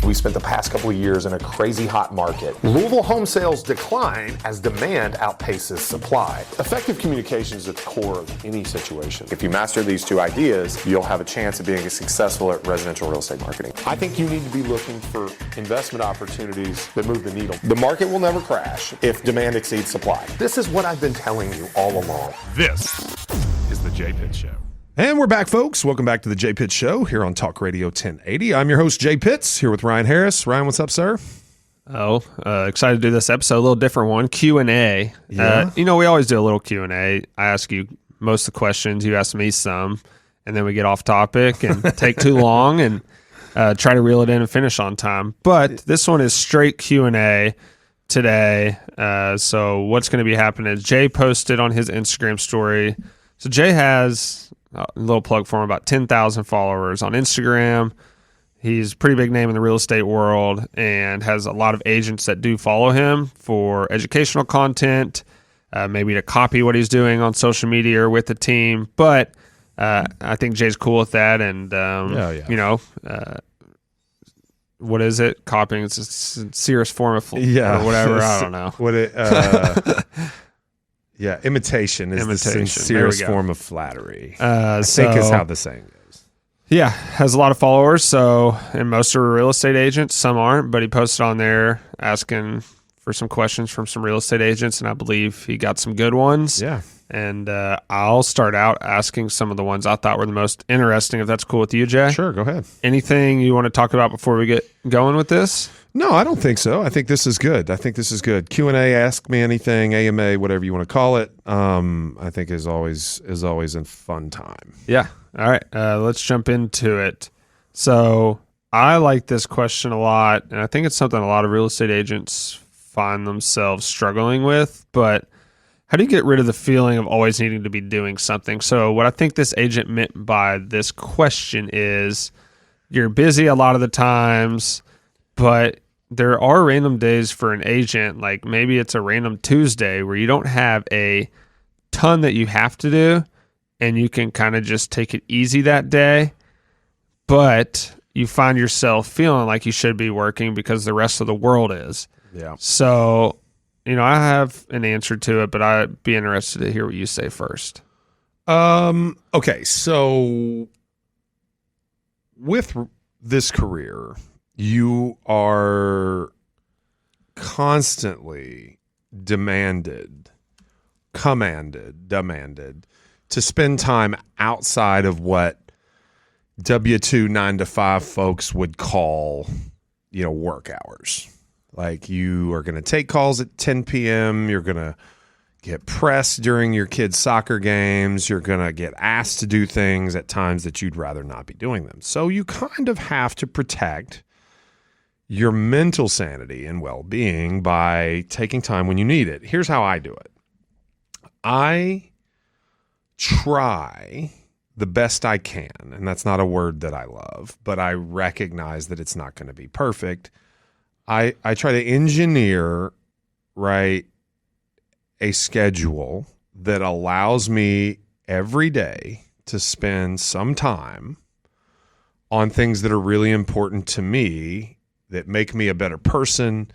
We spent the past couple of years in a crazy hot market. Louisville home sales decline as demand outpaces supply. Effective communication is at the core of any situation. If you master these two ideas, you'll have a chance of being successful at residential real estate marketing. I think you need to be looking for investment opportunities that move the needle. The market will never crash if demand exceeds supply. This is what I've been telling you all along. This is the Jay Pitts Show. And we're back, folks. Welcome back to the Jay Pitts Show here on Talk Radio 1080. I'm your host, Jay Pitts, here with Ryan Harris. Ryan, what's up, sir? Excited to do this episode, a little different one, Q&A. Yeah. We always do a little Q&A. I ask you most of the questions, you ask me some, and then we get off topic and take too long and try to reel it in and finish on time. But this one is straight Q&A today. So what's going to be happening is Jay posted on his Instagram story. So Jay has... a little plug for him, about 10,000 followers on Instagram. He's a pretty big name in the real estate world and has a lot of agents that do follow him for educational content, maybe to copy what he's doing on social media or with the team. But I think Jay's cool with that. And, what is it? Copying, it's a sincerest form of or whatever. I don't know. Yeah, imitation is the sincerest form of flattery. I think is how the saying goes. Yeah, has a lot of followers. And most are real estate agents. Some aren't, but he posted on there asking for some questions from some real estate agents, and I believe he got some good ones. Yeah. And I'll start out asking some of the ones I thought were the most interesting, if that's cool with you, Jay. Sure, go ahead. Anything you want to talk about before we get going with this? No, I don't think so. I think this is good. Q&A, ask me anything, AMA, whatever you want to call it. I think is always a fun time. Yeah. All right. Let's jump into it. So I like this question a lot, and I think it's something a lot of real estate agents find themselves struggling with. But how do you get rid of the feeling of always needing to be doing something? So what I think this agent meant by this question is you're busy a lot of the times, but there are random days for an agent, like maybe it's a random Tuesday where you don't have a ton that you have to do and you can kind of just take it easy that day, but you find yourself feeling like you should be working because the rest of the world is. Yeah. So, I have an answer to it, but I'd be interested to hear what you say first. Okay, so with this career, you are constantly demanded to spend time outside of what W-2 9-to-5 folks would call, work hours. Like you are going to take calls at 10 p.m. You're going to get pressed during your kids' soccer games. You're going to get asked to do things at times that you'd rather not be doing them. So you kind of have to protect your mental sanity and well-being by taking time when you need it. Here's how I do it. I try the best I can, and that's not a word that I love, but I recognize that it's not going to be perfect. I try to engineer, a schedule that allows me every day to spend some time on things that are really important to me, that make me a better person,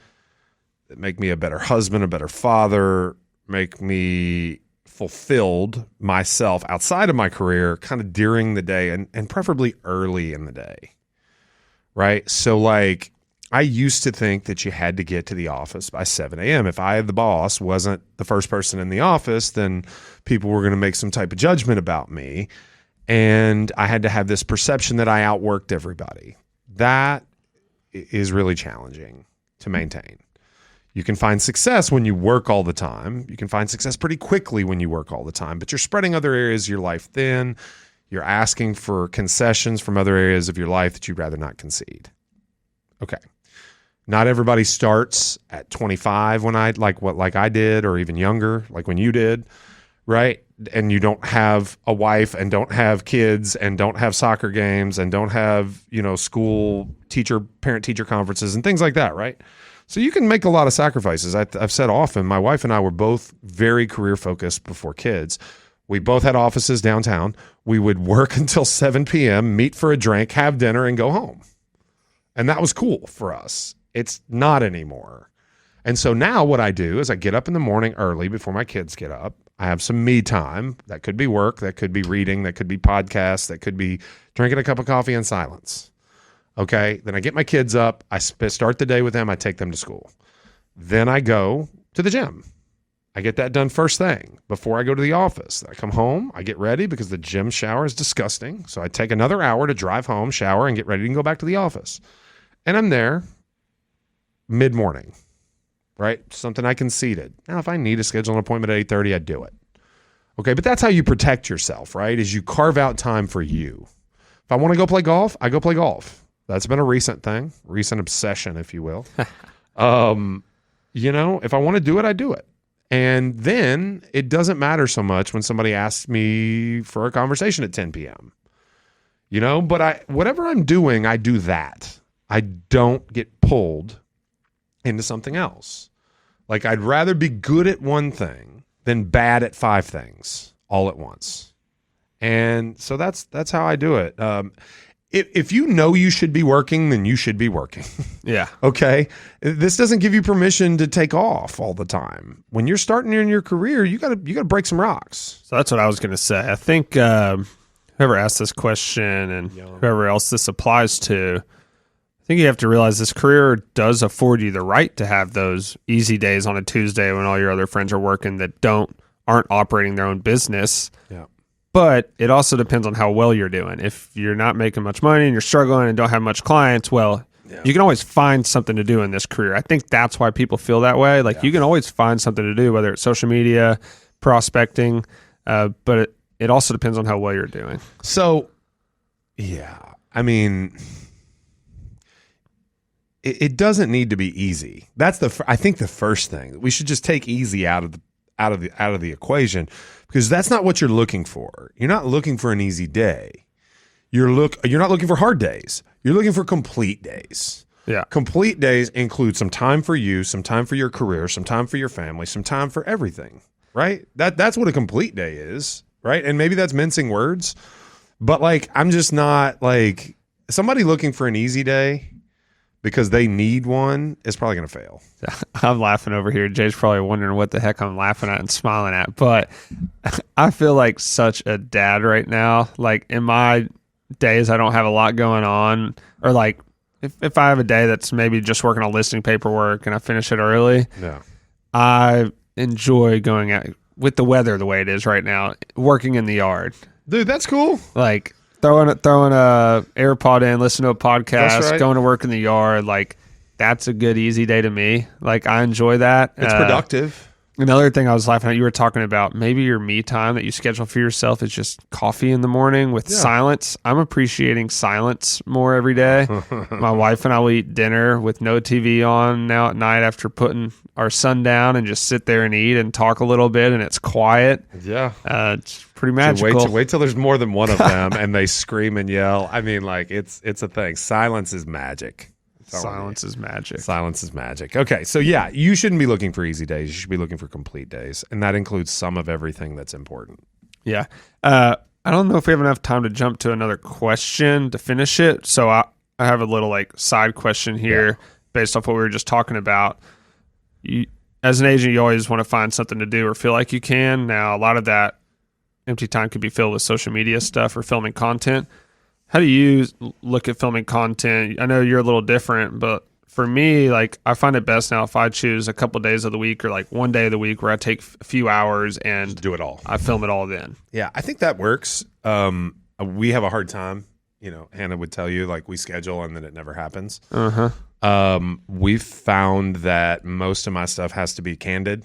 that make me a better husband, a better father, make me fulfilled myself outside of my career kind of during the day and preferably early in the day, right? So I used to think that you had to get to the office by 7 a.m. If I, the boss, wasn't the first person in the office, then people were going to make some type of judgment about me. And I had to have this perception that I outworked everybody. That is really challenging to maintain. You can find success when you work all the time. You can find success pretty quickly when you work all the time, but you're spreading other areas of your life thin. You're asking for concessions from other areas of your life that you'd rather not concede. Okay. Not everybody starts at 25 when like I did, or even younger, like when you did, right? And you don't have a wife and don't have kids and don't have soccer games and don't have, school parent-teacher conferences and things like that, right? So you can make a lot of sacrifices. I've said often, my wife and I were both very career-focused before kids. We both had offices downtown. We would work until 7 p.m., meet for a drink, have dinner, and go home. And that was cool for us. It's not anymore. And so now what I do is I get up in the morning early before my kids get up. I have some me time. That could be work. That could be reading. That could be podcasts. That could be drinking a cup of coffee in silence. Okay. Then I get my kids up. I start the day with them. I take them to school. Then I go to the gym. I get that done first thing before I go to the office. I come home. I get ready because the gym shower is disgusting. So I take another hour to drive home, shower, and get ready to go back to the office. And I'm there mid-morning. Right? Something I conceded. Now, if I need to schedule an appointment at 8:30, I'd do it. Okay, but that's how you protect yourself, right? Is you carve out time for you. If I want to go play golf, I go play golf. That's been a recent thing, recent obsession, if you will. If I want to do it, I do it. And then it doesn't matter so much when somebody asks me for a conversation at 10 p.m. But whatever I'm doing, I do that. I don't get pulled into something else. Like I'd rather be good at one thing than bad at 5 things all at once. And so that's how I do it. If you know you should be working, then you should be working. Yeah. Okay. This doesn't give you permission to take off all the time. When you're starting in your career, you gotta break some rocks. So that's what I was going to say. I think whoever asked this question and whoever else this applies to, I think you have to realize this career does afford you the right to have those easy days on a Tuesday when all your other friends are working that aren't operating their own business. Yeah. But it also depends on how well you're doing. If you're not making much money and you're struggling and don't have much clients, you can always find something to do in this career. I think that's why people feel that way. You can always find something to do, whether it's social media, prospecting, but it also depends on how well you're doing. So, yeah, I mean, it doesn't need to be easy. That's I think the first thing. We should just take easy out of the equation, because that's not what you're looking for. You're not looking for an easy day. You're not looking for hard days. You're looking for complete days. Yeah. Complete days include some time for you, some time for your career, some time for your family, some time for everything, right? That's what a complete day is, right? And maybe that's mincing words, but I'm just not somebody looking for an easy day because they need one is probably going to fail. I'm laughing over here. Jay's probably wondering what the heck I'm laughing at and smiling at, but I feel like such a dad right now. In my days, I don't have a lot going on, or if I have a day that's maybe just working on listing paperwork and I finish it early, yeah, I enjoy going out with the weather the way it is right now, working in the yard. Dude, that's cool. Throwing a AirPod in, listening to a podcast, right. Going to work in the yard, that's a good easy day to me. I enjoy that. It's productive. Another thing I was laughing at, you were talking about maybe your me time that you schedule for yourself is just coffee in the morning with silence. I'm appreciating silence more every day. My wife and I will eat dinner with no TV on now at night after putting our son down and just sit there and eat and talk a little bit, and it's quiet. Yeah. It's pretty magical. So wait till there's more than one of them and they scream and yell. I mean, it's a thing. Silence is magic. Silence is magic. Silence is magic. Okay, so yeah, you shouldn't be looking for easy days. You should be looking for complete days, and that includes some of everything that's important. Yeah. I don't know if we have enough time to jump to another question to finish it, so I have a little side question here based off what we were just talking about. As an agent, you always want to find something to do or feel like you can. Now, a lot of that empty time could be filled with social media stuff or filming content. How do you look at filming content? I know you're a little different, but for me, I find it best now if I choose a couple of days of the week or one day of the week where I take a few hours and just do it all. I film it all then. Yeah, I think that works. We have a hard time. Hannah would tell you we schedule and then it never happens. We've found that most of my stuff has to be candid.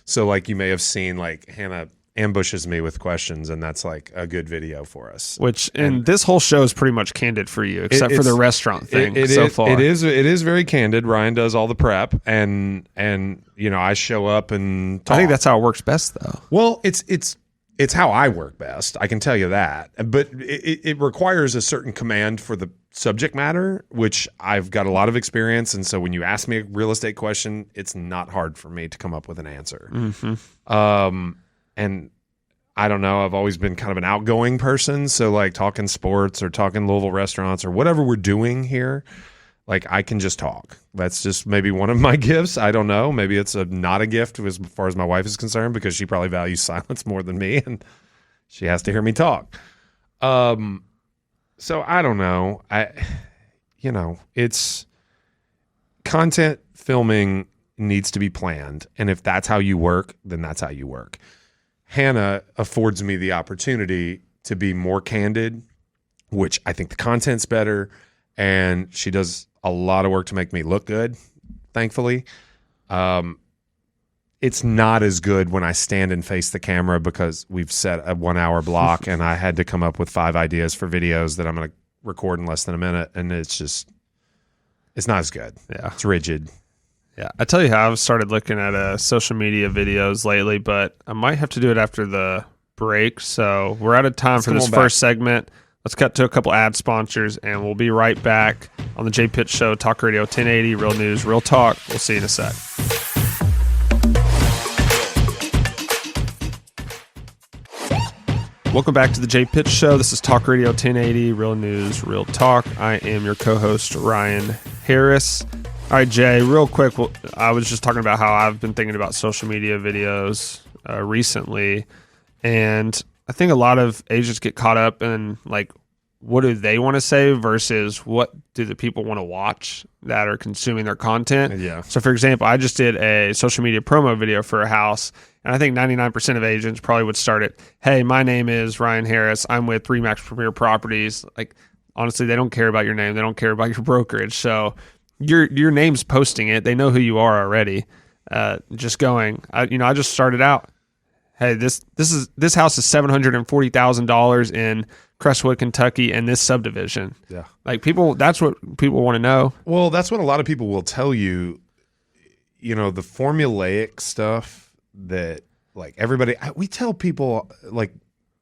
So you may have seen Hannah ambushes me with questions, and that's a good video for us. And this whole show is pretty much candid for you, except for the restaurant thing so far. It is very candid. Ryan does all the prep, and I show up and talk. I think that's how it works best, though. Well, it's how I work best. I can tell you that, but it requires a certain command for the subject matter, which I've got a lot of experience, and so when you ask me a real estate question, it's not hard for me to come up with an answer. Mm-hmm. And I don't know, I've always been kind of an outgoing person. So talking sports or talking Louisville restaurants or whatever we're doing here, Like, I can just talk. That's just maybe one of my gifts. I don't know. Maybe it's not a gift as far as my wife is concerned, because she probably values silence more than me, and she has to hear me talk. So I don't know. It's content filming needs to be planned. And if that's how you work, then that's how you work. Hannah affords me the opportunity to be more candid, which I think the content's better. And she does a lot of work to make me look good, thankfully. It's not as good when I stand and face the camera, because we've set a 1 hour block and I had to come up with 5 ideas for videos that I'm going to record in less than a minute. And it's not as good. Yeah. It's rigid. Yeah. I tell you how I've started looking at social media videos lately, but I might have to do it after the break. So we're out of time for this first segment. Let's cut to a couple ad sponsors, and we'll be right back on the Jay Pitts Show, Talk Radio 1080, Real News, Real Talk. We'll see you in a sec. Welcome back to the Jay Pitts Show. This is Talk Radio 1080, Real News, Real Talk. I am your co-host, Ryan Harris. All right, Jay, real quick, I was just talking about how I've been thinking about social media videos recently, and I think a lot of agents get caught up in, like, what do they want to say versus what do the people want to watch that are consuming their content. Yeah. So, for example, I just did a social media promo video for a house, and I think 99% of agents probably would start it, hey, my name is Ryan Harris. I'm with Remax Premier Properties. Like, honestly, they don't care about your name. They don't care about your brokerage. So your name's posting it. They know who you are already. Just going, I just started out. Hey, this house is $740,000 in Crestwood, Kentucky, and this subdivision. Yeah. Like, that's what people want to know. Well, that's what a lot of people will tell you. The formulaic stuff that, like, we tell people, like,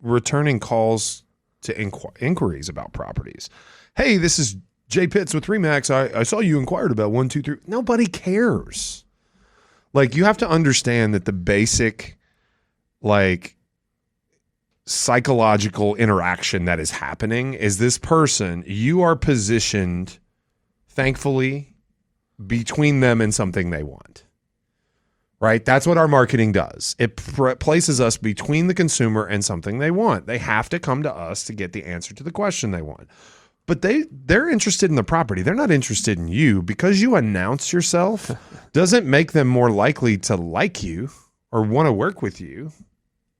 returning calls to inquiries about properties. Hey, this is Jay Pitts with Remax. I saw you inquired about 1, 2, 3. Nobody cares. Like, you have to understand that the basic, like, psychological interaction that is happening is this person, you are positioned, thankfully, between them and something they want. Right? That's what our marketing does. It places us between the consumer and something they want. They have to come to us to get the answer to the question they want. But they're interested in the property. They're not interested in you. Because you announce yourself doesn't make them more likely to like you or want to work with you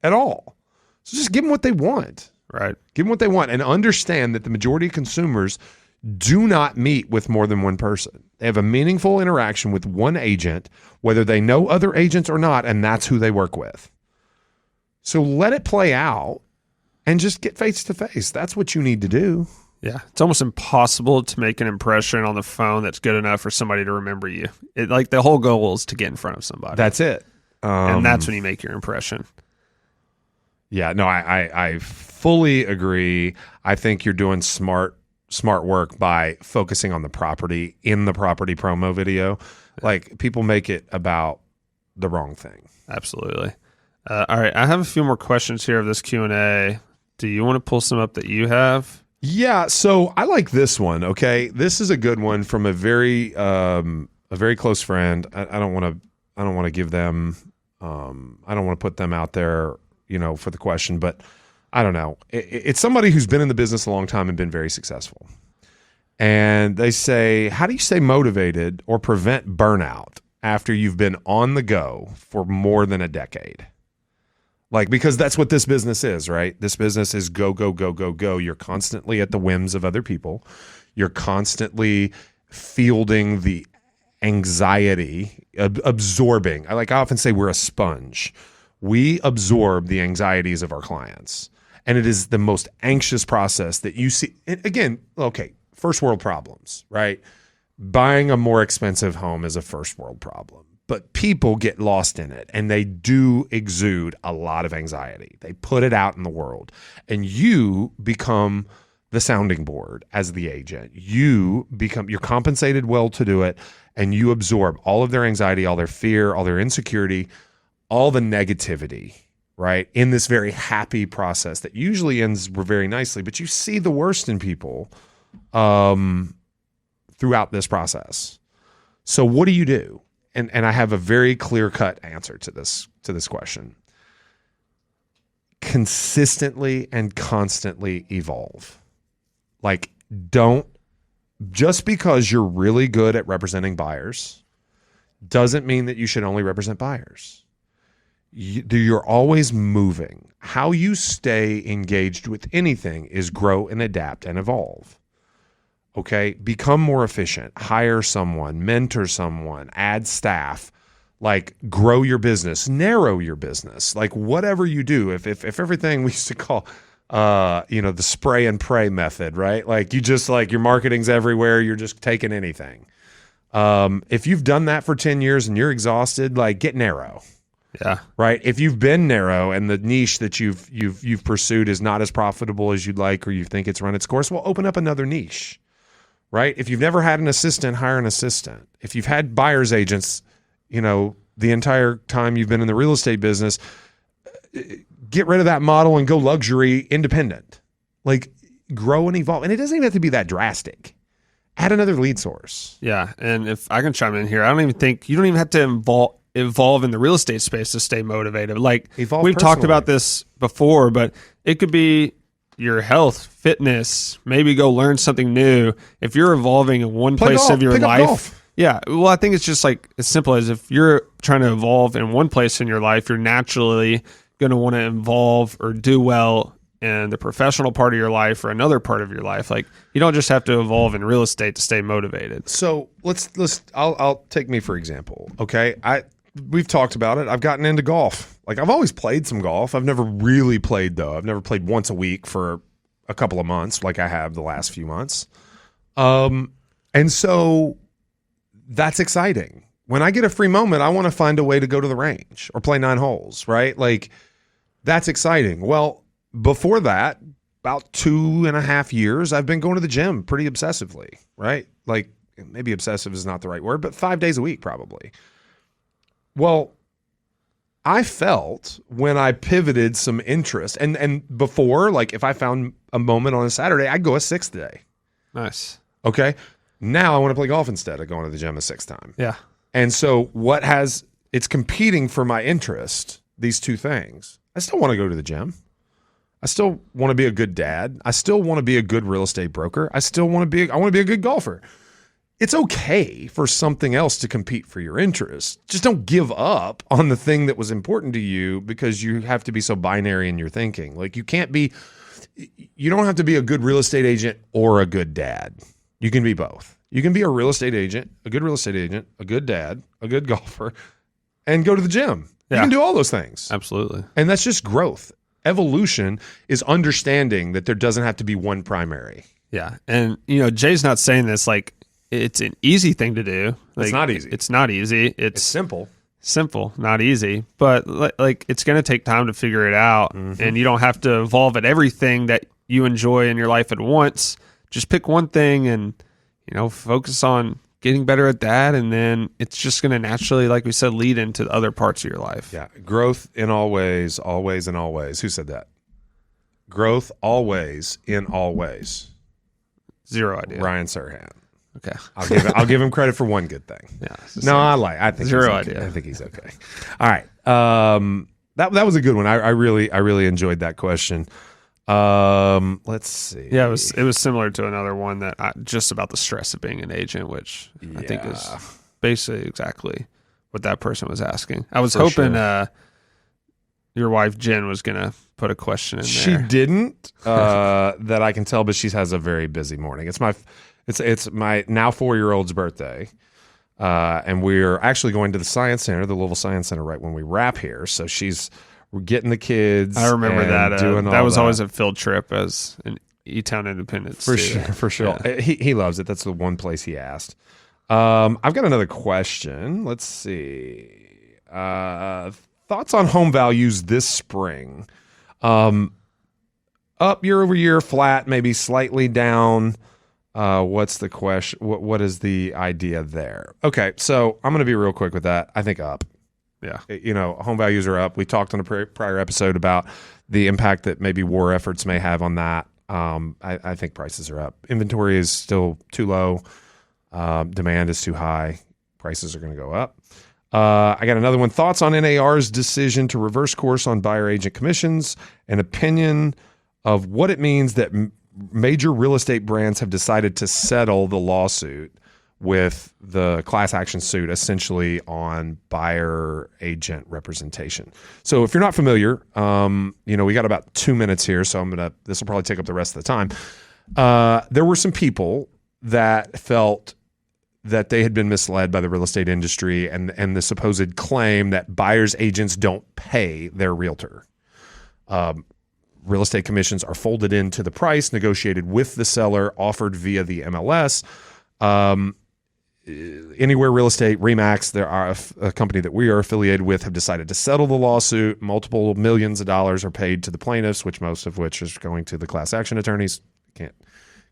at all. So just give them what they want. Right. Give them what they want, and understand that the majority of consumers do not meet with more than one person. They have a meaningful interaction with one agent, whether they know other agents or not, and that's who they work with. So let it play out and just get face to face. That's what you need to do. Yeah. It's almost impossible to make an impression on the phone that's good enough for somebody to remember you. Like, the whole goal is to get in front of somebody. That's it. And that's when you make your impression. Yeah, no, I fully agree. I think you're doing smart work by focusing on the property in the property promo video. Like, people make it about the wrong thing. Absolutely. All right, I have a few more questions here of this Q&A. Do you want to pull some up that you have? Yeah, so I like this one. Okay, this is a good one from a very close friend. I don't want to give them. I don't want to put them out there, for the question, but I don't know. It's somebody who's been in the business a long time and been very successful. And they say, how do you stay motivated or prevent burnout after you've been on the go for more than a decade? Like, because that's what this business is, right? This business is go, go, go, go, go. You're constantly at the whims of other people. You're constantly fielding the anxiety, absorbing. I often say we're a sponge. We absorb the anxieties of our clients. And it is the most anxious process that you see. And again, okay, first world problems, right? Buying a more expensive home is a first world problem. But people get lost in it, and they do exude a lot of anxiety. They put it out in the world. And you become the sounding board as the agent. You're compensated well to do it, and you absorb all of their anxiety, all their fear, all their insecurity, all the negativity, right, in this very happy process that usually ends very nicely. But you see the worst in people through throughout this process. So what do you do? And I have a very clear-cut answer to this question. Consistently and constantly evolve. Like, don't, just because you're really good at representing buyers doesn't mean that you should only represent buyers. You're always moving. How you stay engaged with anything is grow and adapt and evolve. Okay? Become more efficient. Hire someone, mentor someone, add staff, like grow your business, narrow your business. Like whatever you do, if everything we used to call the spray and pray method, right? Like you just like your marketing's everywhere, you're just taking anything. If you've done that for 10 years and you're exhausted, like get narrow. Yeah. Right. If you've been narrow and the niche that you've pursued is not as profitable as you'd like, or you think it's run its course, well, open up another niche. Right. If you've never had an assistant, hire an assistant. If you've had buyer's agents, the entire time you've been in the real estate business, get rid of that model and go luxury independent. Like grow and evolve. And it doesn't even have to be that drastic. Add another lead source. Yeah. And if I can chime in here, I don't even think you don't even have to evolve in the real estate space to stay motivated. Like evolve we've personally. talked about this before, but it could be your health, fitness, maybe go learn something new. If you're evolving in one Play place golf. of your Pick up life. golf. Yeah. Well, I think it's just like as simple as if you're trying to evolve in one place in your life, you're naturally going to want to evolve or do well in the professional part of your life or another part of your life. Like you don't just have to evolve in real estate to stay motivated. So I'll take me for example. Okay. We've talked about it. I've gotten into golf. Like I've always played some golf. I've never really played though. I've never played once a week for a couple of months like I have the last few months. And so that's exciting. When I get a free moment, I want to find a way to go to the range or play 9 holes, right? Like that's exciting. Well, before that, about 2.5 years, I've been going to the gym pretty obsessively, right? Like maybe obsessive is not the right word, but 5 days a week probably. Well, I felt when I pivoted some interest and before, like if I found a moment on a Saturday, I'd go a 6th day. Nice. Okay. Now I want to play golf instead of going to the gym a 6th time. Yeah. And so it's competing for my interest, these two things. I still want to go to the gym. I still want to be a good dad. I still want to be a good real estate broker. I want to be a good golfer. It's okay for something else to compete for your interest. Just don't give up on the thing that was important to you because you have to be so binary in your thinking. Like you don't have to be a good real estate agent or a good dad. You can be both. You can be a real estate agent, a good real estate agent, a good dad, a good golfer, and go to the gym. Yeah. You can do all those things. Absolutely. And that's just growth. Evolution is understanding that there doesn't have to be one primary. Yeah. And, Jay's not saying this like it's an easy thing to do. Like, it's not easy. It's not easy. It's simple. Simple, not easy. But like it's going to take time to figure it out. Mm-hmm. And you don't have to evolve at everything that you enjoy in your life at once. Just pick one thing and, focus on getting better at that. And then it's just going to naturally, like we said, lead into other parts of your life. Yeah. Growth in all ways, always and always. Who said that? Growth always in all ways. Zero idea. Ryan Serhan. Okay. I'll give him credit for one good thing. Yeah. No, I think Zero he's okay. idea. I think he's okay. All right. That was a good one. I really enjoyed that question. Let's see. Yeah, it was similar to another one that just about the stress of being an agent, which I think is basically exactly what that person was asking. I was hoping your wife Jen was gonna put a question in there. She didn't that I can tell, but she has a very busy morning. It's my now 4-year-old's birthday. And we're actually going to the Science Center, the Louisville Science Center, right when we wrap here. So we're getting the kids. I remember that. Doing that all was that. always a field trip as an E-Town Independence. For sure. Yeah. He loves it. That's the one place he asked. I've got another question. Let's see. Thoughts on home values this spring? Up year over year, flat, maybe slightly down. What's the question? What is the idea there? Okay, so I'm going to be real quick with that. I think up. Yeah. Home values are up. We talked on a prior episode about the impact that maybe war efforts may have on that. I think prices are up. Inventory is still too low. Demand is too high. Prices are going to go up. I got another one. Thoughts on NAR's decision to reverse course on buyer agent commissions, an opinion of what it means that major real estate brands have decided to settle the lawsuit with the class action suit essentially on buyer agent representation. So if you're not familiar, we got about 2 minutes here, so this will probably take up the rest of the time. There were some people that felt that they had been misled by the real estate industry and the supposed claim that buyers agents don't pay their realtor. Real estate commissions are folded into the price, negotiated with the seller, offered via the MLS. Anywhere Real Estate, RE/MAX, there are a company that we are affiliated with, have decided to settle the lawsuit. Multiple millions of dollars are paid to the plaintiffs, most of which is going to the class action attorneys.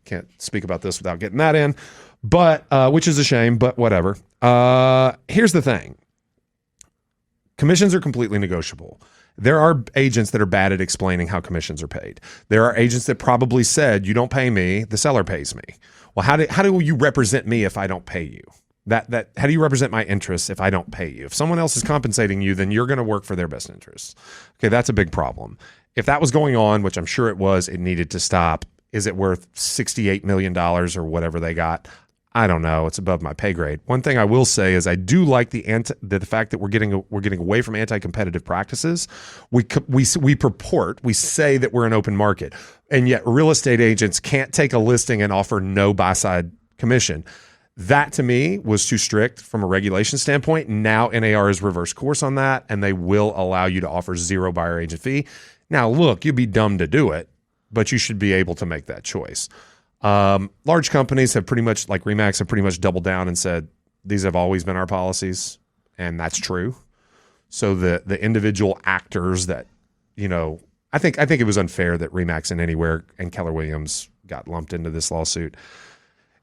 Can't speak about this without getting that in, but which is a shame, but whatever. Here's the thing. Commissions are completely negotiable. There are agents that are bad at explaining how commissions are paid. There are agents that probably said, you don't pay me, the seller pays me. Well, how do you represent me if I don't pay you? How do you represent my interests if I don't pay you? If someone else is compensating you, then you're going to work for their best interests. Okay, that's a big problem. If that was going on, which I'm sure it was, it needed to stop. Is it worth $68 million or whatever they got? I don't know. It's above my pay grade. One thing I will say is I do like the fact that we're getting away from anti-competitive practices. We say that we're an open market, and yet real estate agents can't take a listing and offer no buy-side commission. That to me was too strict from a regulation standpoint. Now NAR has reversed course on that, and they will allow you to offer zero buyer agent fee. Now look, you'd be dumb to do it, but you should be able to make that choice. Large companies have pretty much, like RE/MAX, have pretty much doubled down and said, these have always been our policies. And that's true. So the individual actors that, I think it was unfair that RE/MAX and Anywhere and Keller Williams got lumped into this lawsuit.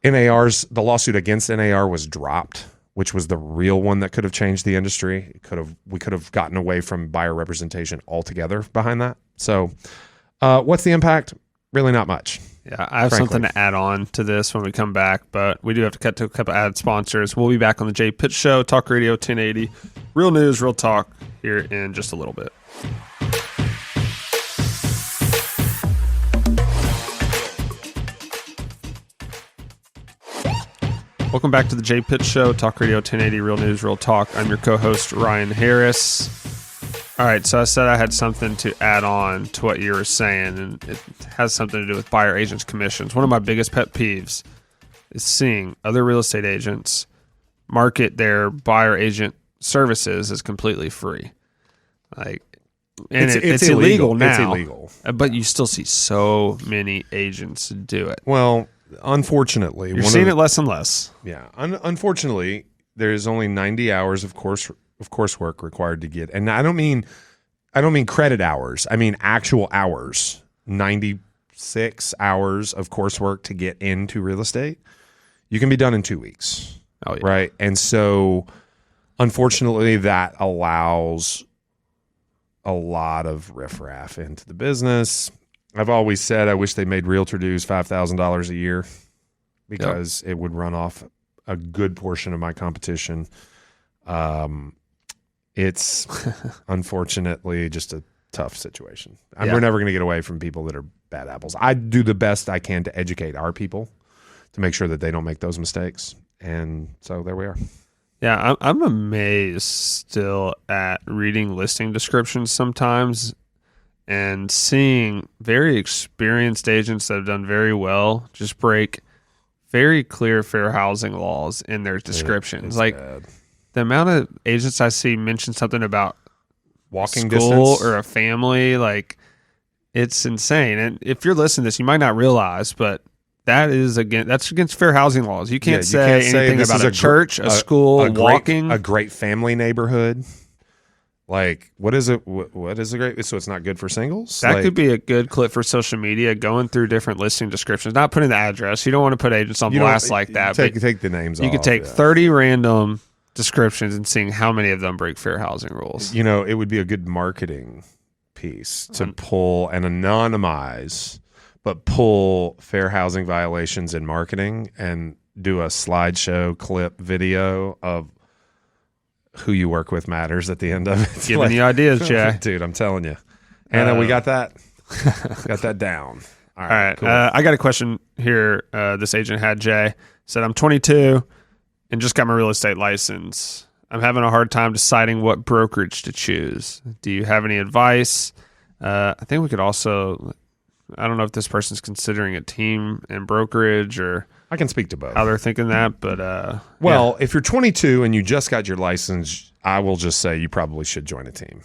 The lawsuit against NAR was dropped, which was the real one that could have changed the industry. We could have gotten away from buyer representation altogether behind that. So what's the impact? Really not much. Yeah, I have something to add on to this when we come back, but we do have to cut to a couple ad sponsors. We'll be back on the Jay Pitts Show, Talk Radio 1080. Real news, real talk here in just a little bit. Welcome back to the Jay Pitts Show, Talk Radio 1080, Real News, Real Talk. I'm your co-host, Ryan Harris. All right, so I said I had something to add on to what you were saying, and it has something to do with buyer agents' commissions. One of my biggest pet peeves is seeing other real estate agents market their buyer agent services as completely free. It's illegal now. It's illegal. But you still see so many agents do it. Well, unfortunately, you're seeing it less and less. Yeah, unfortunately, there is only 90 hours of coursework required to get, and I don't mean credit hours. I mean actual hours. 96 hours of coursework to get into real estate. You can be done in 2 weeks. Oh, yeah. Right, and so unfortunately, that allows a lot of riffraff into the business. I've always said I wish they made realtor dues $5,000 a year because it would run off a good portion of my competition. It's unfortunately just a tough situation. We're never going to get away from people that are bad apples. I do the best I can to educate our people to make sure that they don't make those mistakes. And so there we are. Yeah, I'm amazed still at reading listing descriptions sometimes and seeing very experienced agents that have done very well just break very clear fair housing laws in their descriptions. Bad. The amount of agents I see mention something about walking school distance or a family, it's insane. And if you're listening to this, you might not realize, but that's against fair housing laws. You can't say anything about a church, a school, walking. A great family neighborhood. What is it? What is a great? So it's not good for singles? That could be a good clip for social media, going through different listing descriptions, not putting the address. You don't want to put agents on blast like that. Take the names off. You could take 30 random descriptions and seeing how many of them break fair housing rules. It would be a good marketing piece to pull and anonymize, but pull fair housing violations in marketing and do a slideshow clip video of who you work with matters at the end of it. Giving you ideas, Jay. Dude, I'm telling you. Anna, we got that? Got that down. All right. Cool. I got a question here. This agent had, Jay, said, I'm 22 and just got my real estate license. I'm having a hard time deciding what brokerage to choose. Do you have any advice? I think we could also, I don't know if this person's considering a team and brokerage or I can speak to both. how they're thinking that, but if you're 22 and you just got your license, I will just say you probably should join a team.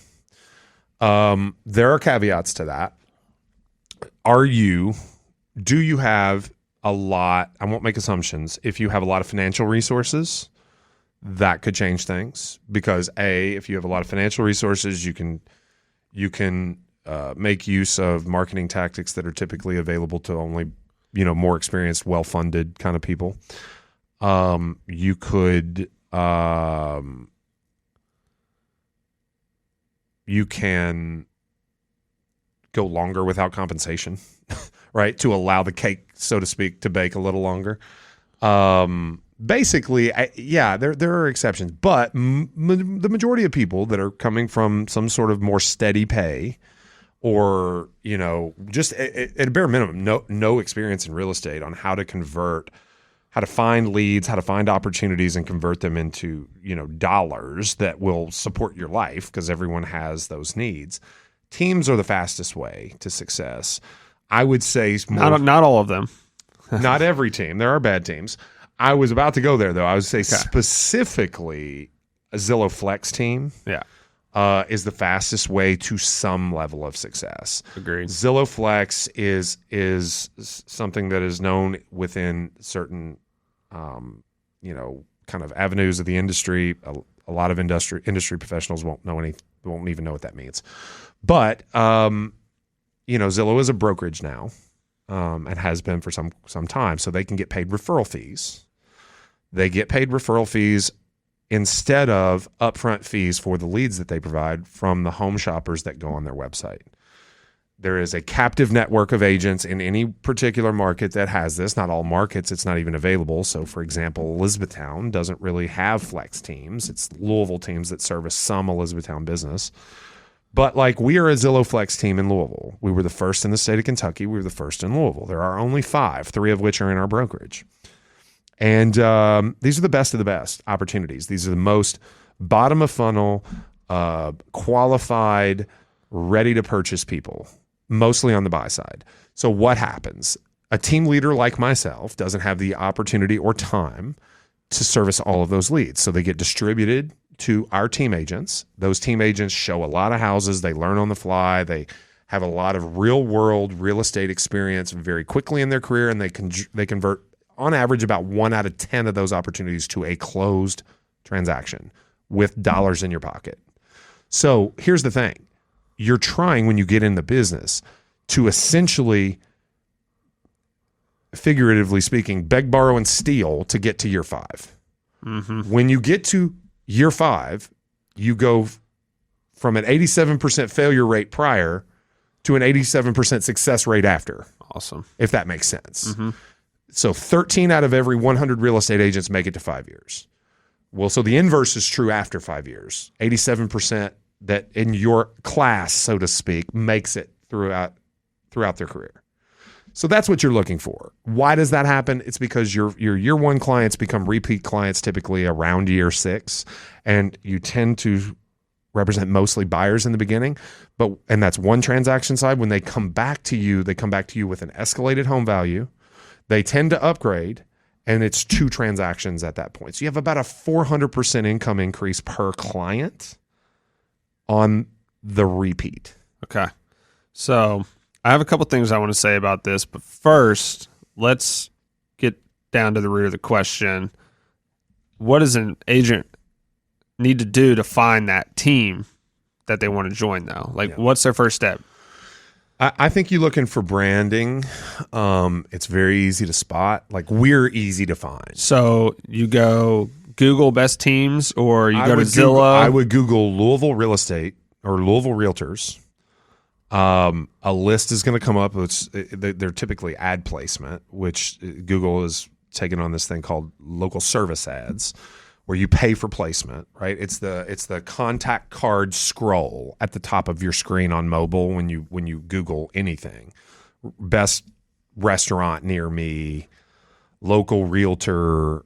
There are caveats to that. Do you have a lot? I won't make assumptions. If you have a lot of financial resources, that could change things because if you have a lot of financial resources, you can make use of marketing tactics that are typically available to only, more experienced, well-funded kind of people. You could, you can go longer without compensation, right? To allow the cake, so to speak, to bake a little longer. Basically, there are exceptions, but the majority of people that are coming from some sort of more steady pay or, just at a bare minimum, no experience in real estate on how to convert, how to find leads, how to find opportunities and convert them into, dollars that will support your life because everyone has those needs. Teams are the fastest way to success. I would say not all of them. Not every team. There are bad teams. I was about to go there, though. I would say specifically a Zillow Flex team is the fastest way to some level of success. Agreed. Zillow Flex is something that is known within certain, kind of avenues of the industry. A lot of industry professionals won't even know what that means. But, Zillow is a brokerage now. And has been for some time, so they can get paid referral fees. They get paid referral fees instead of upfront fees for the leads that they provide from the home shoppers that go on their website. There is a captive network of agents in any particular market that has this. Not all markets, it's not even available. So, for example, Elizabethtown doesn't really have flex teams. It's Louisville teams that service some Elizabethtown business. But we are a Zillow Flex team in Louisville. We were the first in the state of Kentucky. We were the first in Louisville. There are only 5, 3 of which are in our brokerage. And these are the best of the best opportunities. These are the most bottom of funnel, qualified, ready to purchase people, mostly on the buy side. So what happens? A team leader like myself doesn't have the opportunity or time to service all of those leads. So they get distributed to our team agents. Those team agents show a lot of houses. They learn on the fly. They have a lot of real world real estate experience very quickly in their career, and they convert on average about 1 out of 10 of those opportunities to a closed transaction with dollars in your pocket. So here's the thing. You're trying, when you get in the business, to essentially, figuratively speaking, beg, borrow, and steal to get to year 5. Mm-hmm. When you get to year 5, you go from an 87% failure rate prior to an 87% success rate after. Awesome. If that makes sense. Mm-hmm. So 13 out of every 100 real estate agents make it to 5 years. Well, so the inverse is true after 5 years. 87% that in your class, so to speak, makes it throughout their career. So that's what you're looking for. Why does that happen? It's because your year 1 clients become repeat clients typically around year 6, and you tend to represent mostly buyers in the beginning. And that's one transaction side. When they come back to you, with an escalated home value. They tend to upgrade, and it's 2 transactions at that point. So you have about a 400% income increase per client on the repeat. Okay. So I have a couple things I want to say about this, but first, let's get down to the root of the question. What does an agent need to do to find that team that they want to join, though? What's their first step? I think you're looking for branding. It's very easy to spot. We're easy to find. So you go Google best teams, or you go to Zillow? I would Google Louisville real estate or Louisville realtors. A list is going to come up. They're typically ad placement, which Google is taken on this thing called local service ads, where you pay for placement, right? It's the contact card scroll at the top of your screen on mobile when you Google anything. Best restaurant near me, local realtor,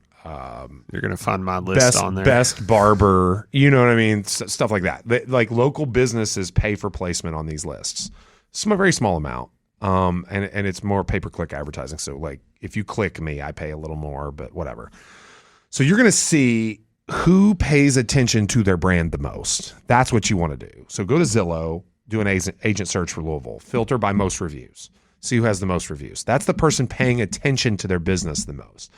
You're going to find my list on there. Best barber, you know what I mean? Stuff like that. Like local businesses pay for placement on these lists. It's a very small amount. And it's more pay-per-click advertising. So like if you click me, I pay a little more, but whatever. So you're going to see who pays attention to their brand the most. That's what you want to do. So go to Zillow, do an agent search for Louisville, filter by most reviews, see who has the most reviews. That's the person paying attention to their business the most.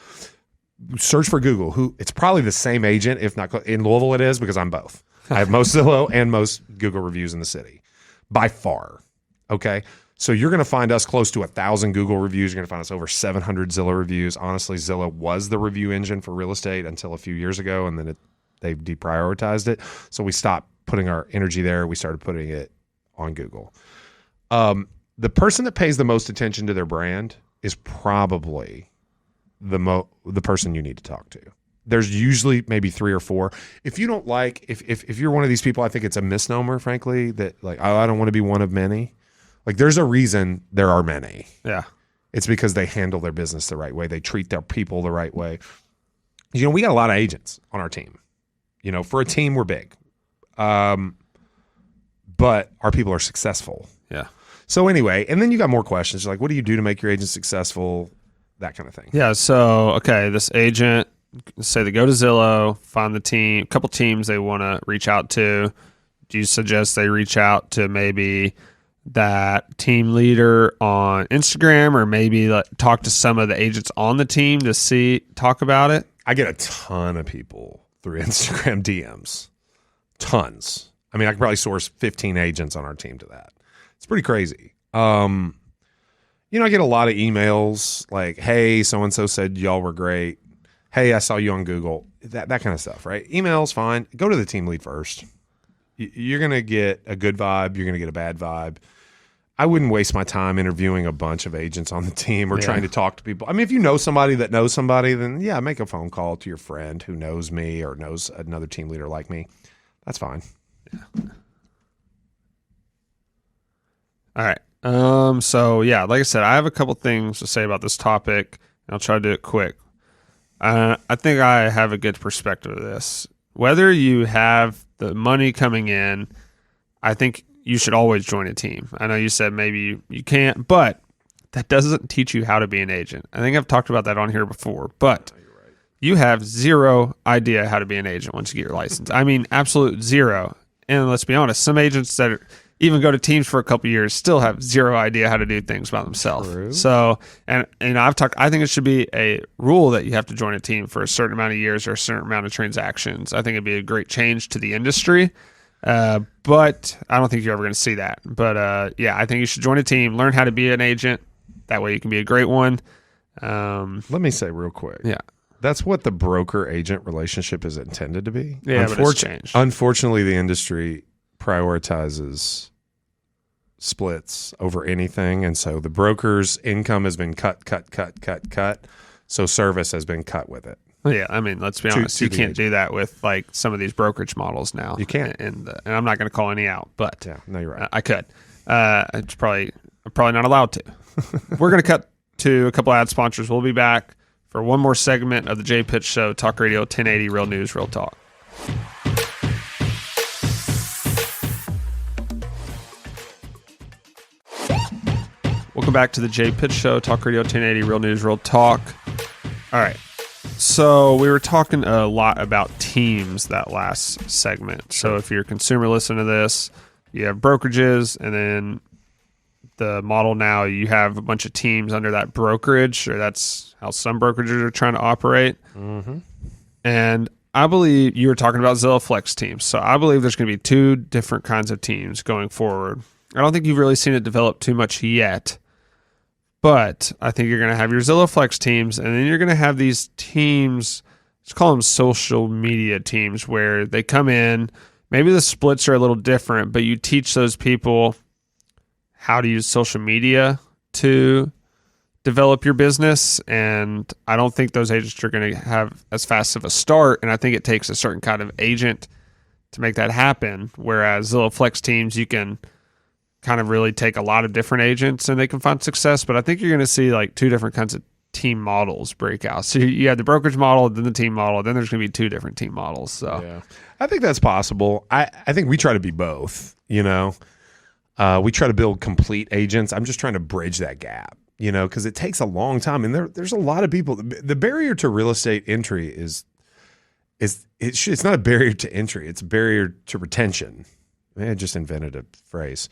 Search for Google, who it's probably the same agent, if not in Louisville it is, because I'm both. I have most Zillow and most Google reviews in the city by far. Okay. So you're going to find us close to 1,000 Google reviews. You're going to find us over 700 Zillow reviews. Honestly, Zillow was the review engine for real estate until a few years ago, and then they've deprioritized it. So we stopped putting our energy there. We started putting it on Google. The person that pays the most attention to their brand is probably the person you need to talk to. There's usually maybe 3 or 4. If you don't like, if you're one of these people, I think it's a misnomer, frankly, that like, I don't want to be one of many. Like there's a reason there are many. Yeah. It's because they handle their business the right way. They treat their people the right way. You know, we got a lot of agents on our team. You know, for a team, we're big. But our people are successful. Yeah. So anyway, and then you got more questions. Like, what do you do to make your agent successful? That kind of thing. Yeah. So, okay, this agent, say they go to Zillow, find the team, a couple teams they want to reach out to. Do you suggest they reach out to maybe that team leader on Instagram, or maybe talk to some of the agents on the team to talk about it? I get a ton of people through Instagram DMs. Tons. I mean, I could probably source 15 agents on our team to that. It's pretty crazy. You know, I get a lot of emails like, hey, so-and-so said y'all were great. Hey, I saw you on Google. That kind of stuff, right? Email's fine. Go to the team lead first. You're going to get a good vibe. You're going to get a bad vibe. I wouldn't waste my time interviewing a bunch of agents on the team or trying to talk to people. I mean, if you know somebody that knows somebody, then yeah, make a phone call to your friend who knows me or knows another team leader like me. That's fine. Yeah. All right. So yeah, like I said, I have a couple things to say about this topic, and I'll try to do it quick. I think I have a good perspective of this. Whether you have the money coming in, I think you should always join a team. I know you said maybe you can't, but that doesn't teach you how to be an agent. I think I've talked about that on here before, but you have zero idea how to be an agent once you get your license. I mean, absolute zero. And let's be honest, some agents that even go to teams for a couple of years still have zero idea how to do things by themselves. True. So, and I think it should be a rule that you have to join a team for a certain amount of years or a certain amount of transactions. I think it'd be a great change to the industry. But I don't think you're ever going to see that. But yeah, I think you should join a team, learn how to be an agent. That way you can be a great one. Let me say real quick. Yeah. That's what the broker-agent relationship is intended to be. Yeah, but it's changed. Unfortunately, the industry prioritizes splits over anything, and so the broker's income has been cut. So service has been cut with it. Yeah, I mean, let's be honest. You can't do that with like some of these brokerage models now. You can't, and I'm not going to call any out, but yeah, no, you're right. I could. I'm probably not allowed to. We're going to cut to a couple ad sponsors. We'll be back for one more segment of the Jay Pitts Show, Talk Radio 1080, Real News, Real Talk. Welcome back to the Jay Pitts Show, Talk Radio 1080, Real News, Real Talk. All right. So we were talking a lot about teams that last segment. So if you're a consumer listening to this, you have brokerages, and then the model now, you have a bunch of teams under that brokerage, or that's how some brokerages are trying to operate. Mm-hmm. And I believe you were talking about Zillow Flex teams. So I believe there's going to be 2 different kinds of teams going forward. I don't think you've really seen it develop too much yet. But I think you're going to have your Zillow Flex teams, and then you're going to have these teams, let's call them social media teams, where they come in. Maybe the splits are a little different, but you teach those people how to use social media to develop your business, and I don't think those agents are going to have as fast of a start, and I think it takes a certain kind of agent to make that happen, whereas Zillow Flex teams, you can kind of really take a lot of different agents and they can find success, but I think you're going to see like two different kinds of team models break out. So you have the brokerage model, then the team model, then there's going to be two different team models. So yeah, I think that's possible. I think we try to be both, we try to build complete agents. I'm just trying to bridge that gap, because it takes a long time. And there's a lot of people. The barrier to real estate entry it's not a barrier to entry. It's a barrier to retention. I just invented a phrase.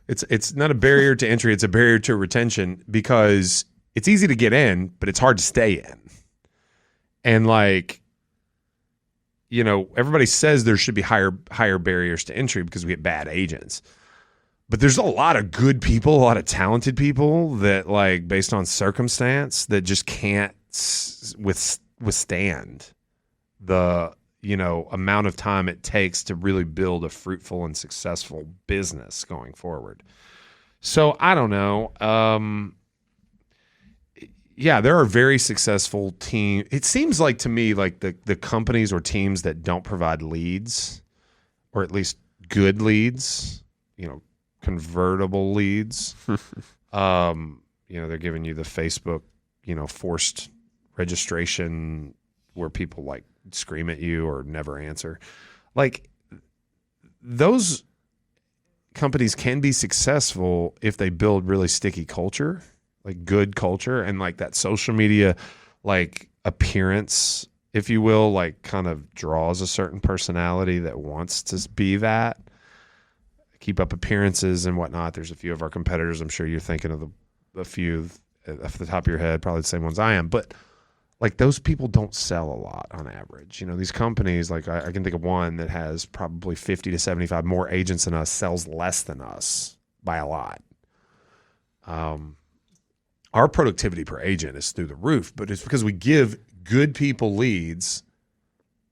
It's not a barrier to entry. It's a barrier to retention because it's easy to get in, but it's hard to stay in. And everybody says there should be higher barriers to entry because we get bad agents. But there's a lot of good people, a lot of talented people that based on circumstance that just can't withstand the amount of time it takes to really build a fruitful and successful business going forward. So I don't know. Yeah, there are very successful teams. It seems like to me the companies or teams that don't provide leads, or at least good leads, convertible leads. They're giving you the Facebook, forced registration where people scream at you or never answer. Those companies can be successful if they build really sticky culture, good culture, and that social media appearance, if you will, kind of draws a certain personality that wants to be that, keep up appearances and whatnot. There's a few of our competitors. I'm sure you're thinking of a few off the top of your head, probably the same ones I am, but those people don't sell a lot on average. These companies, I can think of one that has probably 50 to 75 more agents than us, sells less than us by a lot. Our productivity per agent is through the roof, but it's because we give good people leads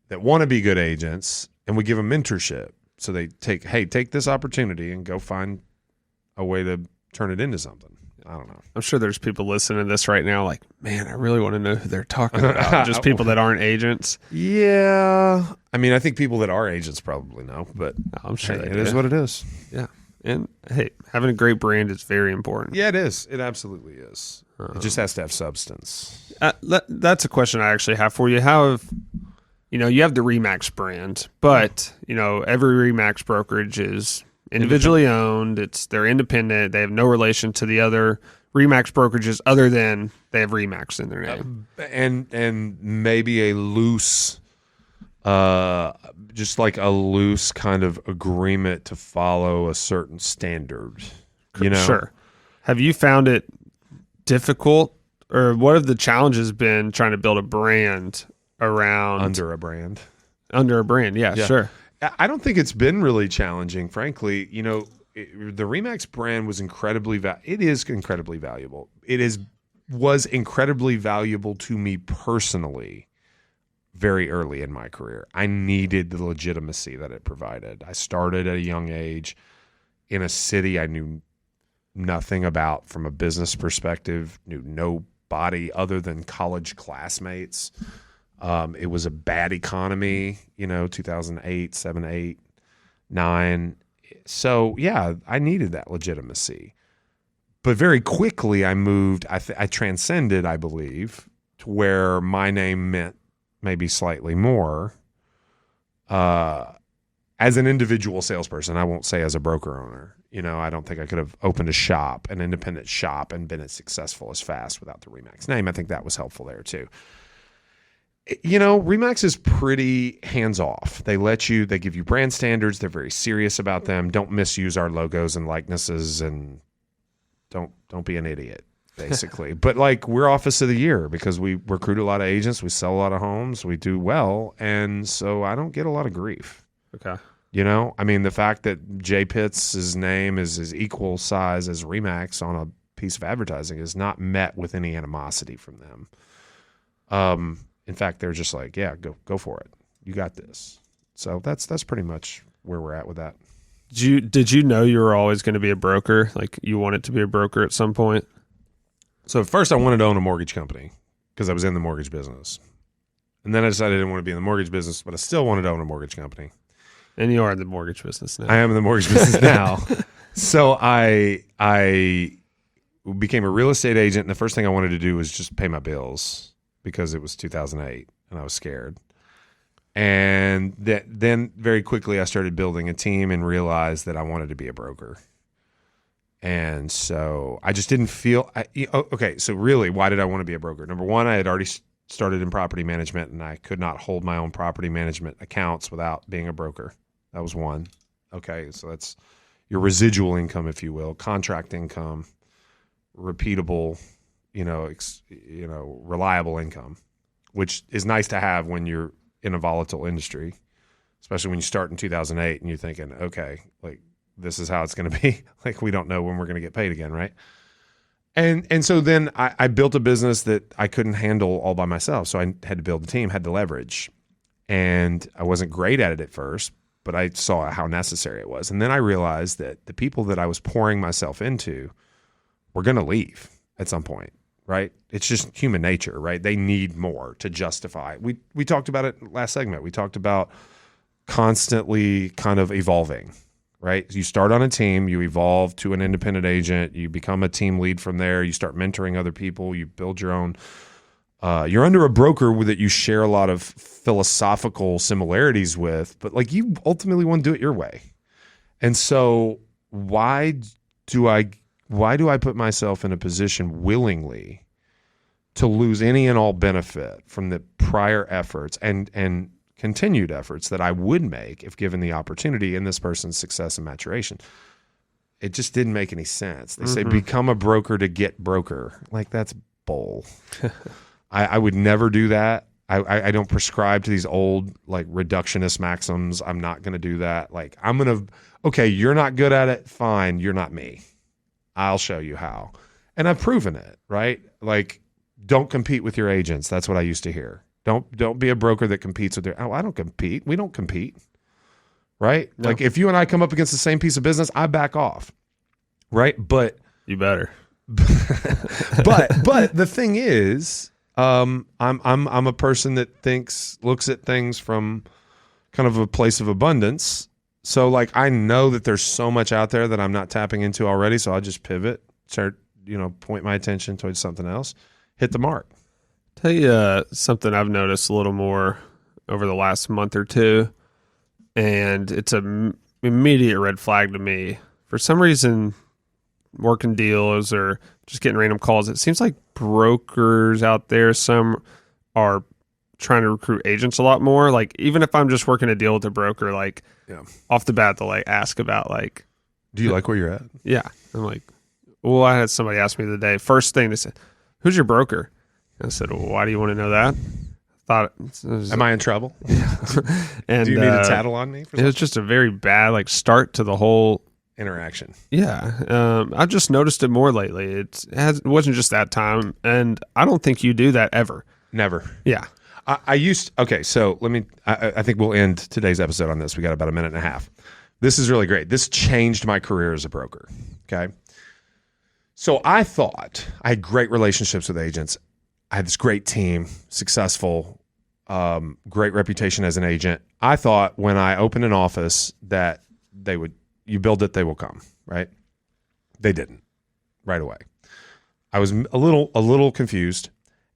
that want to be good agents, and we give them mentorship. So they take this opportunity and go find a way to turn it into something. I don't know. I'm sure there's people listening to this right now man, I really want to know who they're talking about. Just people that aren't agents. Yeah. I mean, I think people that are agents probably know, but I'm sure it is what it is. Yeah. And hey, having a great brand is very important. Yeah, it is. It absolutely is. It just has to have substance. That's a question I actually have for you. How have, you have the Remax brand, but, every Remax brokerage is individually owned. They're independent. They have no relation to the other Remax brokerages other than they have Remax in their name. And maybe a loose, just a loose kind of agreement to follow a certain standard. Sure. Have you found it difficult, or what have the challenges been trying to build a brand around under a brand? Yeah. Sure. I don't think it's been really challenging, frankly. The Remax brand was it is incredibly valuable. Was incredibly valuable to me personally very early in my career. I needed the legitimacy that it provided. I started at a young age in a city I knew nothing about from a business perspective, knew nobody other than college classmates. It was a bad economy, 2008, 7, 8, 9. So, yeah, I needed that legitimacy. But very quickly I moved, I transcended, I believe, to where my name meant maybe slightly more as an individual salesperson. I won't say as a broker owner. I don't think I could have opened an independent shop, and been as successful as fast without the Remax name. I think that was helpful there too. Remax is pretty hands-off. They give you brand standards. They're very serious about them. Don't misuse our logos and likenesses, and don't be an idiot, basically. But we're office of the year because we recruit a lot of agents. We sell a lot of homes. We do well. And so I don't get a lot of grief. Okay. I mean, the fact that J Pitts' name is equal size as Remax on a piece of advertising is not met with any animosity from them. In fact, they're just yeah, go for it. You got this. So that's pretty much where we're at with that. Did you know you were always going to be a broker? You wanted to be a broker at some point? So at first I wanted to own a mortgage company because I was in the mortgage business. And then I decided I didn't want to be in the mortgage business, but I still wanted to own a mortgage company. And you are in the mortgage business now. I am in the mortgage business now. So I became a real estate agent, and the first thing I wanted to do was just pay my bills because it was 2008 and I was scared. And then very quickly I started building a team and realized that I wanted to be a broker. And so I just didn't feel okay. So really, why did I want to be a broker? Number one, I had already started in property management, and I could not hold my own property management accounts without being a broker. That was one. Okay, so that's your residual income, if you will, contract income, repeatable, reliable income, which is nice to have when you're in a volatile industry, especially when you start in 2008 and you're thinking, okay, like, this is how it's going to be. Like, we don't know when we're going to get paid again, right? And so then I built a business that I couldn't handle all by myself. So I had to build a team, had to leverage. And I wasn't great at it at first, but I saw how necessary it was. And then I realized that the people that I was pouring myself into were going to leave at some point, right? It's just human nature, right? They need more to justify. We talked about it last segment. We talked about constantly kind of evolving, right? You start on a team, you evolve to an independent agent, you become a team lead from there, you start mentoring other people, you build your own. You're under a broker that you share a lot of philosophical similarities with, but like, you ultimately want to do it your way. And so why do I put myself in a position willingly to lose any and all benefit from the prior efforts and continued efforts that I would make if given the opportunity in this person's success and maturation? It just didn't make any sense. They say become a broker to get broker. Like, that's bull. I would never do that. I don't prescribe to these old, like, reductionist maxims. I'm not going to do that. Like, okay, you're not good at it. Fine. You're not me. I'll show you how. And I've proven it, right? Like, don't compete with your agents. That's what I used to hear. Don't be a broker that competes with I don't compete. We don't compete, right? No. Like, if you and I come up against the same piece of business, I back off, right? But you better. but the thing is, I'm a person that looks at things from kind of a place of abundance. So, like, I know that there's so much out there that I'm not tapping into already. So I just pivot, start, point my attention towards something else, hit the mark. Tell you something I've noticed a little more over the last month or two, and it's an immediate red flag to me. For some reason, working deals or just getting random calls, it seems like brokers out there, some are trying to recruit agents a lot more. Like, even if I'm just working a deal with a broker, like, off the bat, they'll, like, ask about, like, do you like where you're at? Yeah. I'm like, well, I had somebody ask me the day, first thing they said, who's your broker? I said, well, why do you want to know that? Am I in trouble? And do you need a tattle on me? It was just a very bad, like, start to the whole interaction. Yeah. I've just noticed it more lately. It wasn't just that time. And I don't think you do that ever. Never. Yeah. Okay. So I think we'll end today's episode on this. We got about a minute and a half. This is really great. This changed my career as a broker. Okay. So I thought I had great relationships with agents. I had this great team, successful, great reputation as an agent. I thought when I opened an office that you build it, they will come, right? They didn't right away. I was a little confused,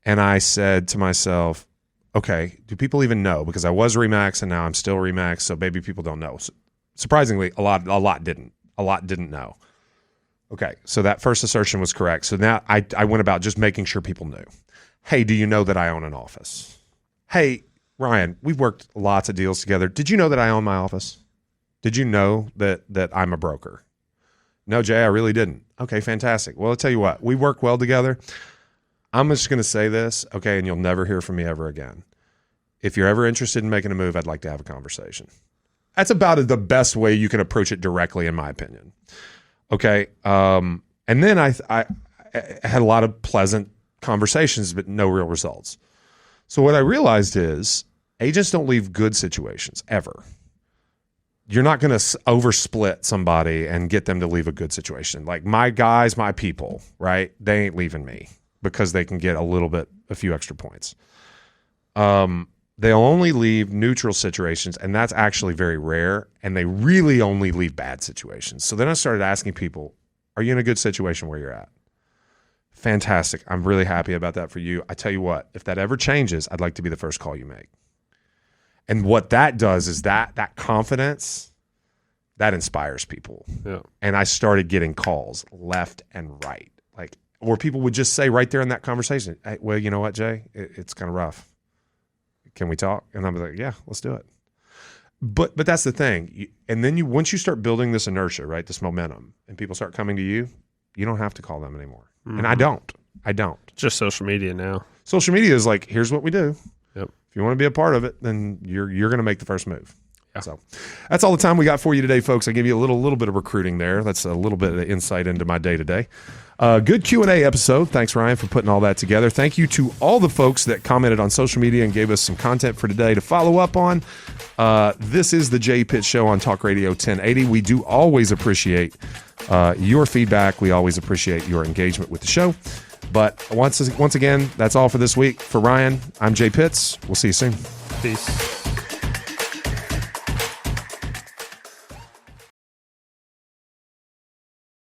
and I said to myself, okay, do people even know? Because I was Remax and now I'm still Remax, so maybe people don't know. So, surprisingly, a lot didn't know. Okay, so that first assertion was correct. So now I went about just making sure people knew. Hey, do you know that I own an office? Hey, Ryan, we've worked lots of deals together. Did you know that I own my office? Did you know that I'm a broker? No, Jay, I really didn't. Okay, fantastic. Well, I'll tell you what, we work well together. I'm just going to say this, okay, and you'll never hear from me ever again. If you're ever interested in making a move, I'd like to have a conversation. That's about the best way you can approach it directly, in my opinion. Okay, and then I had a lot of pleasant conversations, but no real results. So what I realized is agents don't leave good situations ever. you're not going to oversplit somebody and get them to leave a good situation. Like my guys, my people, right? They ain't leaving me because they can get a few extra points. They'll only leave neutral situations, and that's actually very rare. And they really only leave bad situations. So then I started asking people, are you in a good situation where you're at? Fantastic. I'm really happy about that for you. I tell you what, if that ever changes, I'd like to be the first call you make. And what that does is that confidence, that inspires people. Yeah. And I started getting calls left and right. Like, or people would just say right there in that conversation, hey, well, you know what, Jay? It's kind of rough. Can we talk? And I'm like, yeah, let's do it. But that's the thing. And then once you start building this inertia, right, this momentum, and people start coming to you, you don't have to call them anymore. Mm-hmm. And I don't. Just social media now. Social media is like, here's what we do. Yep. If you want to be a part of it, then you're going to make the first move. Yeah. So that's all the time we got for you today, folks. I gave you a little bit of recruiting there. That's a little bit of insight into my day-to-day. Good Q&A episode. Thanks, Ryan, for putting all that together. Thank you to all the folks that commented on social media and gave us some content for today to follow up on. This is the Jay Pitt Show on Talk Radio 1080. We do always appreciate your feedback. We always appreciate your engagement with the show. But once again, that's all for this week. For Ryan, I'm Jay Pitts. We'll see you soon. Peace.